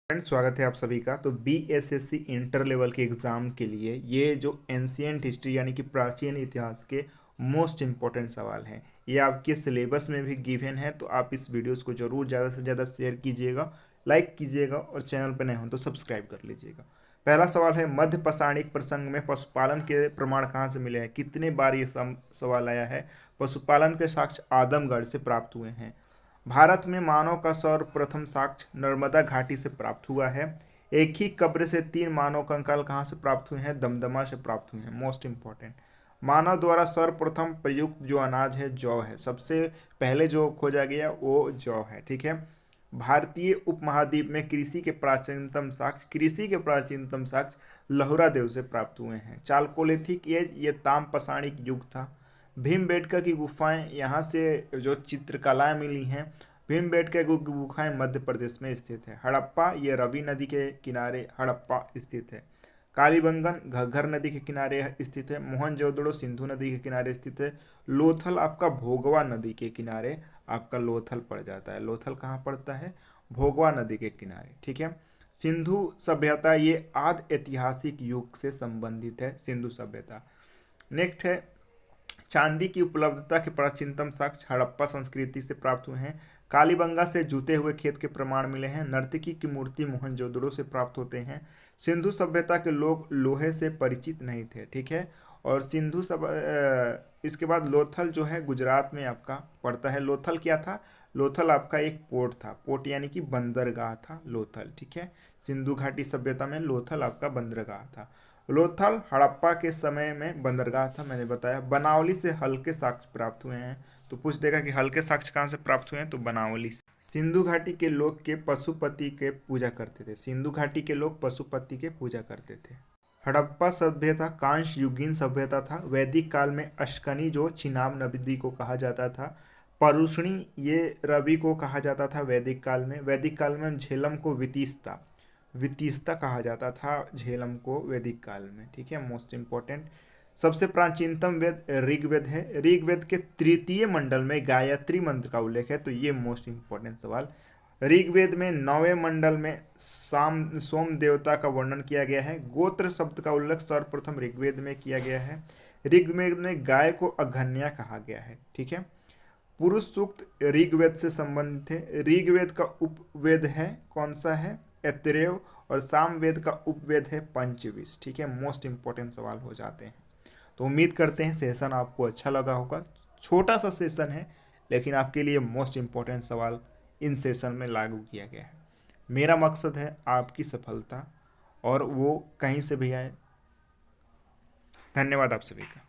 Friends, स्वागत है आप सभी का। तो बीएसएससी इंटर लेवल के एग्ज़ाम के लिए ये जो एंशियंट हिस्ट्री यानी कि प्राचीन इतिहास के मोस्ट इम्पॉर्टेंट सवाल हैं, ये आपके सिलेबस में भी गिवन है। तो आप इस वीडियोस को जरूर ज़्यादा से ज़्यादा शेयर कीजिएगा, लाइक कीजिएगा और चैनल पर नए हो तो सब्सक्राइब कर लीजिएगा। पहला सवाल है, मध्य पाषाणिक प्रसंग में पशुपालन के प्रमाण कहाँ से मिले हैं? कितने बार ये सवाल आया है। पशुपालन के साक्ष्य आदमगढ़ से प्राप्त हुए हैं। भारत में मानव का सर्वप्रथम साक्ष्य नर्मदा घाटी से प्राप्त हुआ है। एक ही कब्र से 3 मानव कंकाल कहाँ से प्राप्त हुए हैं? दमदमा से प्राप्त हुए हैं। मोस्ट इंपॉर्टेंट, मानव द्वारा सर्वप्रथम प्रयुक्त जो अनाज है जौ है। सबसे पहले जो खोजा गया वो जौ है। ठीक है। भारतीय उपमहाद्वीप में कृषि के प्राचीनतम साक्ष्य लोहरा देव से प्राप्त हुए हैं। चालकोलिथिक एज, ये ताम्रपाषाणिक युग था। भीमबेटका की गुफाएं, यहाँ से जो चित्रकलाएं मिली हैं, भीमबेटका की गुफाएं मध्य प्रदेश में स्थित है। हड़प्पा, ये रवि नदी के किनारे हड़प्पा स्थित है। कालीबंगन घग्गर नदी के किनारे स्थित है। मोहनजोदड़ो सिंधु नदी के किनारे स्थित है। लोथल आपका भोगवा नदी के किनारे आपका लोथल पड़ जाता है। लोथल कहाँ पड़ता है? भोगवा नदी के किनारे। ठीक है। सिंधु सभ्यता, ये आदि ऐतिहासिक युग से संबंधित है। सिंधु सभ्यता। नेक्स्ट है, चांदी की उपलब्धता के प्राचीनतम साक्ष्य हड़प्पा संस्कृति से प्राप्त हुए हैं। कालीबंगा से जूते हुए खेत के प्रमाण मिले हैं। नर्तकी की मूर्ति मोहनजोदड़ो से प्राप्त होते हैं। सिंधु सभ्यता के लोग लोहे से परिचित नहीं थे। ठीक है। और इसके बाद लोथल जो है गुजरात में आपका पड़ता है। लोथल क्या था? लोथल आपका एक पोर्ट था। पोर्ट यानी कि बंदरगाह था लोथल। ठीक है। सिंधु घाटी सभ्यता में लोथल आपका बंदरगाह था। लोथल हड़प्पा के समय में बंदरगाह था, मैंने बताया। बनावली से हल्के साक्ष्य प्राप्त हुए हैं। तो पूछ देगा कि हल्के साक्ष्य कहाँ से प्राप्त हुए हैं, तो बनावली से। सिंधु घाटी के लोग के पशुपति के पूजा करते थे। सिंधु घाटी के लोग पशुपति के पूजा करते थे। हड़प्पा सभ्यता कांस्य युगीन सभ्यता था। वैदिक काल में अश्कनी जो चिनाब नदी को कहा जाता था। परुष्णी, ये रवि को कहा जाता था वैदिक काल में। वैदिक काल में झेलम को वितिस्ता वितिस्ता कहा जाता था झेलम को वैदिक काल में। ठीक है। मोस्ट इंपॉर्टेंट, सबसे प्राचीनतम वेद ऋग्वेद है। ऋग्वेद के तृतीय मंडल में गायत्री मंत्र का उल्लेख है। तो ये मोस्ट इंपॉर्टेंट सवाल। ऋग्वेद में 9वें मंडल में सोम देवता का वर्णन किया गया है। गोत्र शब्द का उल्लेख सर्वप्रथम ऋग्वेद में किया गया है। ऋग्वेद में गाय को अघन्या कहा गया है। ठीक है। पुरुष सूक्त ऋग्वेद से संबंधित है। ऋग्वेद का उपवेद है कौन सा है? ऐतरेय। और सामवेद का उपवेद है पंचविश। ठीक है। मोस्ट इंपॉर्टेंट सवाल हो जाते हैं। तो उम्मीद करते हैं सेशन आपको अच्छा लगा होगा। छोटा सा सेशन है, लेकिन आपके लिए मोस्ट इंपॉर्टेंट सवाल इन सेशन में लागू किया गया है। मेरा मकसद है आपकी सफलता, और वो कहीं से भी आए। धन्यवाद आप सभी का।